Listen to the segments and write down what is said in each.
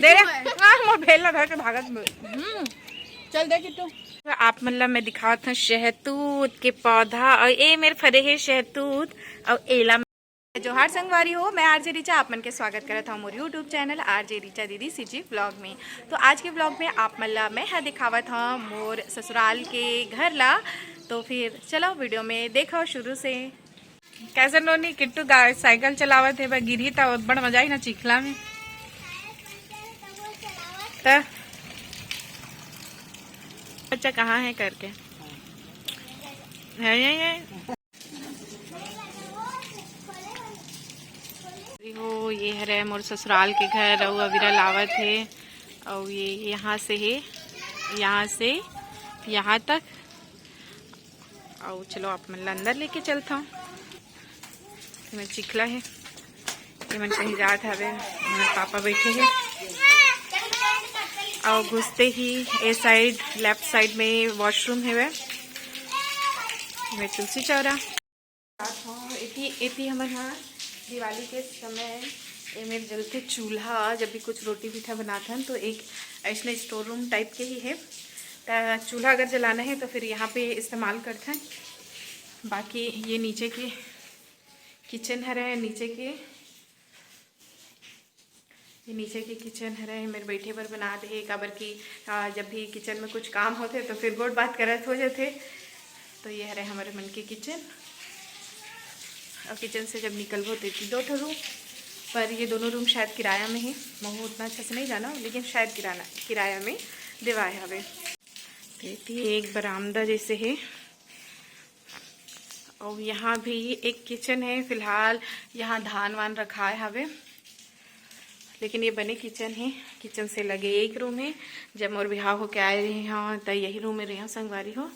दे रे मोर भेला धर के भागत चल दे किट्टू। आप मतलब मैं दिखावत था शहतूत के पौधा और ये मेरे फरे है शहतूत और एला जोहार संगवारी हो। मैं आरजे रीचा आप मन के स्वागत करता हूँ मोर यूट्यूब चैनल आरजे रीचा दीदी सीजी ब्लॉग में। तो आज के ब्लॉग में आप मतलब मैं है दिखावत हूँ मोर ससुराल के घर ला। तो फिर चलो वीडियो में देखो शुरू से। कैसे नोनी किट्टू साइकिल चलावत है गिरी था बड़ मजा आई ना चिखला में। तो बच्चा कहाँ है करके है हो ये है मोर ससुराल के घर और अविरा लावत है और ये यहाँ से है यहाँ से यहाँ तक। और चलो आप मतलब अंदर लेके चलता हूँ। मैं चिखला है ये मन कहीं जात हवे पापा बैठे हैं और घुसते ही ए साइड लेफ्ट साइड में वॉशरूम है वह तुलसी चौरा इति हमारे यहाँ दिवाली के समय ये मेरे जलते चूल्हा जब भी कुछ रोटी पीठा बनाते हैं तो एक ऐसा स्टोर रूम टाइप के ही है। तो चूल्हा अगर जलाना है तो फिर यहाँ पे इस्तेमाल करते हैं। बाकी ये नीचे के किचन है नीचे की किचन है मेरे बैठे पर बना दे काबर की जब भी किचन में कुछ काम होते तो फिर गोट बात करत हो जाते। तो ये है हमारे मन की किचन और किचन से जब निकलबो तो दो ठो रूम पर ये दोनों रूम शायद किराया में है। मैं उतना अच्छा से नहीं जाना लेकिन शायद किराया में दिवाए हवे। तो एक बरामदा जैसे है और यहाँ भी एक किचन है। फिलहाल यहाँ धान वान रखा है हवे लेकिन ये बने किचन है। किचन से लगे एक रूम है। जब मोर बिहाव हो के आए रहे हाँ तो यही रूम में रहे संगवारी हो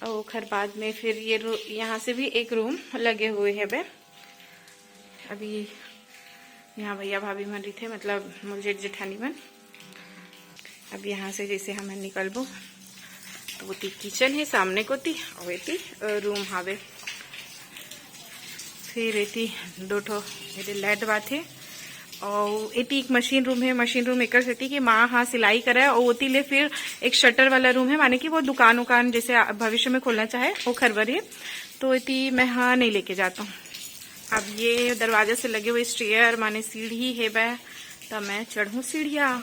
और खर बाद में फिर ये यहाँ से भी एक रूम लगे हुए हैं बे। अभी यहाँ भैया भाभी मन रही थे मतलब मोर जेठ जेठानी मन। अब यहाँ से जैसे हम निकलबो तो वो किचन है सामने को ती और ये रूम हावे। फिर एती दो ठो लाइट बात है और एती एक मशीन रूम है। मशीन रूम एक सेती कि माँ हाँ सिलाई करे और ओती ले फिर एक शटर वाला रूम है माने कि वो दुकान उकान जैसे भविष्य में खोलना चाहे वो खरबर है। तो एती मैं हाँ नहीं लेके जाता हूँ। अब ये दरवाजे से लगे हुए स्टेयर माने सीढ़ी है वह तो मैं चढ़ूँ सीढ़िया।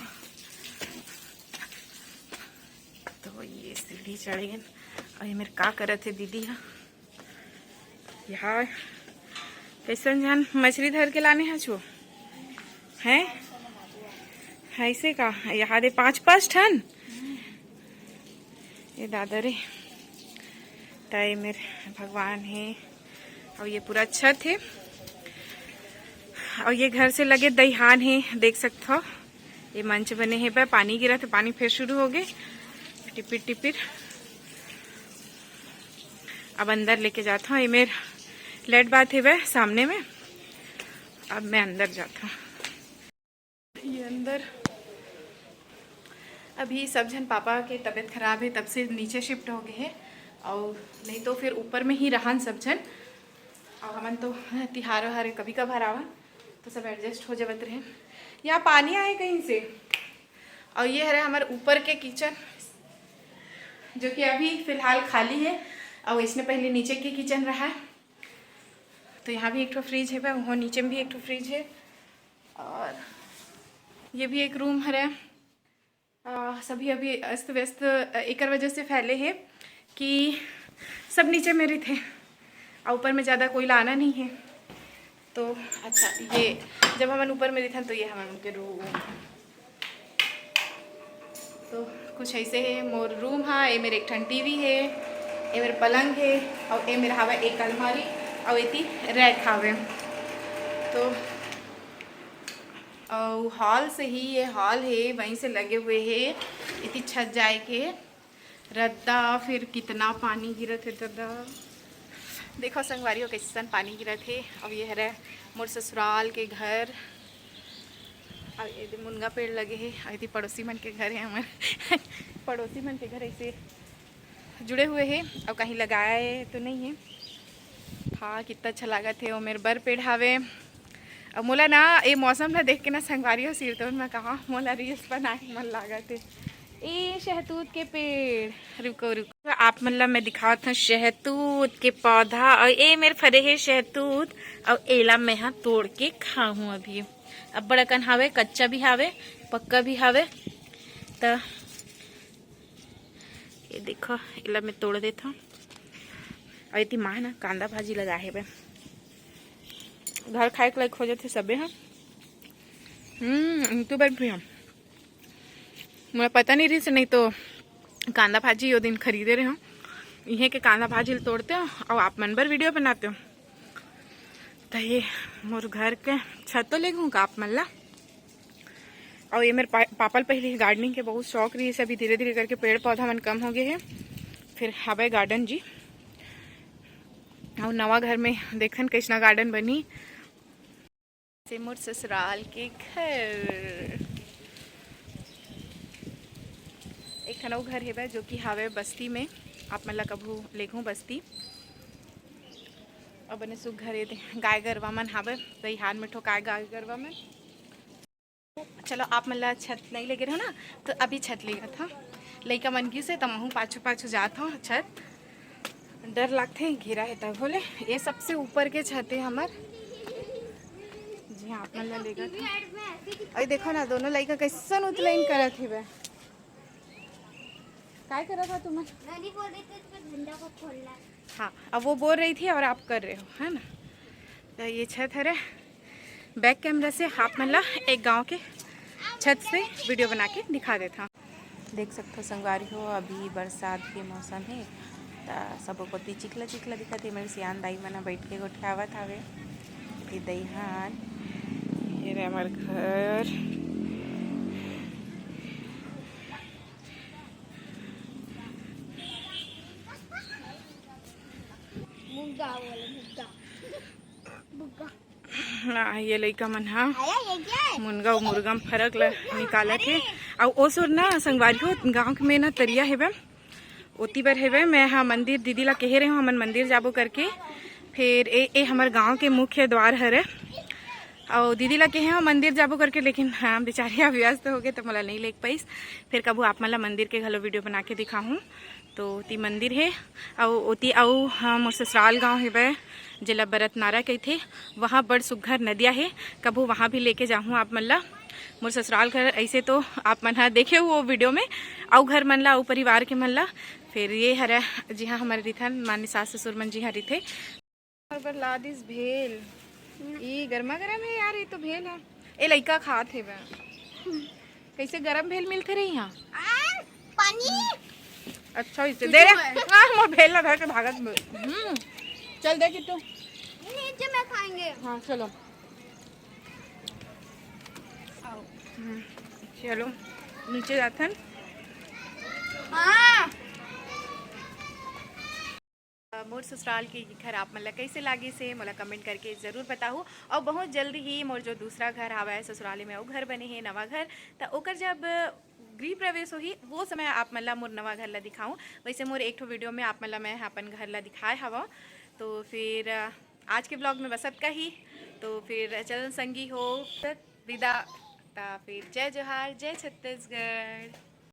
तो ये सीढ़ी चढ़े और ये मेरे का करत है दीदी यहाँ कैसन जान मछली धर के लाने हैं छो है ऐसे का यहाँ दे 5-5 टन ये दादा रे ताई मेरे भगवान है। और ये पूरा छत है और ये घर से लगे दहिहान है देख सकते हो। ये मंच बने हैं पर पानी गिरा तो पानी फिर शुरू हो गए टिपिर टिपिर। अब अंदर लेके जाता हूँ। ये मेरे लेट बात है वह सामने में। अब मैं अंदर जाता हूँ। ये अंदर अभी सब जन पापा के तबीयत खराब है तब से नीचे शिफ्ट हो गए हैं और नहीं तो फिर ऊपर में ही रहन सब जन। और हमन तो तिहार वहार कभी कभार आवन तो सब एडजस्ट हो जावत रहे। यहाँ पानी आए कहीं से और ये है हमारे ऊपर के किचन जो कि अभी फिलहाल खाली है और इसने पहले नीचे के किचन रहा है। तो यहाँ भी एक ठो फ्रिज है वहाँ नीचे में भी एक ठो फ्रिज है और ये भी एक रूम है। सभी अभी अस्त व्यस्त एक वजह से फैले हैं कि सब नीचे मेरे थे और ऊपर में ज़्यादा कोई लाना नहीं है। तो अच्छा ये जब हम ऊपर में थे तो ये हम उनके रूम तो कुछ ऐसे है मोर रूम हाँ। ये मेरे एक ठन टीवी है ये मेरे पलंग है और ये मेरा हवा एक अलमारी और इतनी रैक हावे। तो और हॉल से ही ये हॉल है वहीं से लगे हुए हैं इतनी छत जाए के रद्दा फिर कितना पानी गिरत है रद्दा देखो संगवारी हो कैसन पानी गिरत है। अब ये है मोर ससुराल के घर और ये मुनगा पेड़ लगे हैं और ये पड़ोसी मन के घर है हमारे पड़ोसी मन के घर ऐसे जुड़े हुए हैं और कहीं लगाए तो नहीं है। हाँ कितना अच्छा लगा थे वो मेरे बर पेड़ हावे अब मोला ना ये मौसम ला देख के ना संगवारी हो सिर तो मैं कहा मोला रील्स बनाए मन लागत है। ए शहतूत के पेड़, रुको रुको आप मतलब मैं दिखावत हूँ शहतूत के पौधा और ये मेरे फरे है शहतूत और एला मैं हाँ तोड़ के खाऊं अभी। अब बड़कन हावे, कच्चा भी हावे, पक्का भी हावे। तो ये देखो एला मैं तोड़ देता हूँ। और इतनी माँ ना कांदा भाजी लगा है बे, घर खाए के लायक हो जाते सबे। हाँ तो बार भी हम मुझे पता नहीं रही से, नहीं तो कांदा भाजी वो दिन खरीदे रहे हो। इहे के कांदा भाजी तोड़ते हो और आप मन भर वीडियो बनाते हो। तो ये मोर घर के छत तो ले गूँ का आप मन ला। और ये मेरे पापा पहले गार्डनिंग के बहुत शौक रही है। अभी धीरे धीरे करके पेड़ पौधा मन कम हो गए हैं। फिर हवे गार्डन जी और नवा घर में देखन कैसना गार्डन बनी से मोर ससुराल के घर। एक खनऊ घर है जो कि हावे बस्ती में, आप मतलब कभू लेखूँ बस्ती। और बने सुख घर ये गाय गरवा मन हावे तो हार में ठोकाए गाय गरवा में। चलो आप मतलब छत नहीं लगे रहो ना, तो अभी छत लेगा था लड़का मन की से तमहू पाछू पाछू जाता हूँ। छत डर लगते घेरा है तब बोले ये सबसे ऊपर के छत है हमार जी। हाँ आप मतलब लेगा था। अरे देखो ना दोनों लड़का कैसन उतलाइन करत है। क्या कर रहा था तुम? नानी बोल रही थी इसमें झंडा को खोलना। हाँ अब वो बोल रही थी और आप कर रहे हो है ना। तो ये छत है बैक कैमरा से आप मतलब एक गांव के छत से वीडियो बना के दिखा देता। देख सकते हो संगवारी हो अभी बरसात के मौसम है तो सब को चिखला चिखला दिखत है। मेरे सियान दाई मना बैठ के गोठियावत हावे दईहान। ये रे हमार घर। ये लइका मन हा मुनगा और मुर्गा में फर्क निकालत है। और ओ सोर ना संगवारी हो गाँव में ना तरिया है ओती बर है। मैं हाँ मंदिर दीदी ला कह रहे हो हमन मंदिर जाबो करके। फिर ए हमार गांव के मुख्य द्वार हरे और दीदी ला कहे मंदिर जाबो करके, लेकिन हाँ बेचारिया व्यस्त हो गए तो मला नहीं लेक पाइस। फिर कबू आप मला मंदिर के घलो वीडियो बना के दिखाऊँ। तो ती मंदिर है और ओती आउ हाँ मोर ससुराल गाँव है वह जिला बरतनारा कहते। वहाँ बड़ सुघर नदिया है, कबू वहाँ भी लेके जाऊँ आप मन ला। मोर ससुराल घर ऐसे तो आप मन हाँ देखे वो वीडियो में आउ घर मन ला आउ परिवार के मन ला। फिर ये हरा जी हाँ हमारे रिथन मानी सास ससुर मन जी हाँ रिथे ला दिस भेल। ये गर्मा गर्म है यार, ये तो भेल है। ए लइका खात है कैसे गरम भेल मिलते रही यहाँ पानी। अच्छा इसे दे रे भेल ला धर के भागत। चल दे किट्टू नीचे में खाएंगे। हाँ चलो चलो नीचे जाथन। हाँ मोर ससुराल के घर आप मतलब कैसे लागे से मोला कमेंट करके ज़रूर बताओ। और बहुत जल्दी ही मोर जो दूसरा घर आवा है ससुराले में वो घर बने हैं नवा घर। तो ओकर जब गृह प्रवेश हो ही वो समय आप मतलब मोर नवा घर ला दिखाऊँ। वैसे मोर एक ठो वीडियो में आप मतलब मैं अपन घर ला दिखाए हवा। तो फिर आज के ब्लॉग में बस का ही। तो फिर चलन संगी हो विदा। फिर जय जोहार जय छत्तीसगढ़।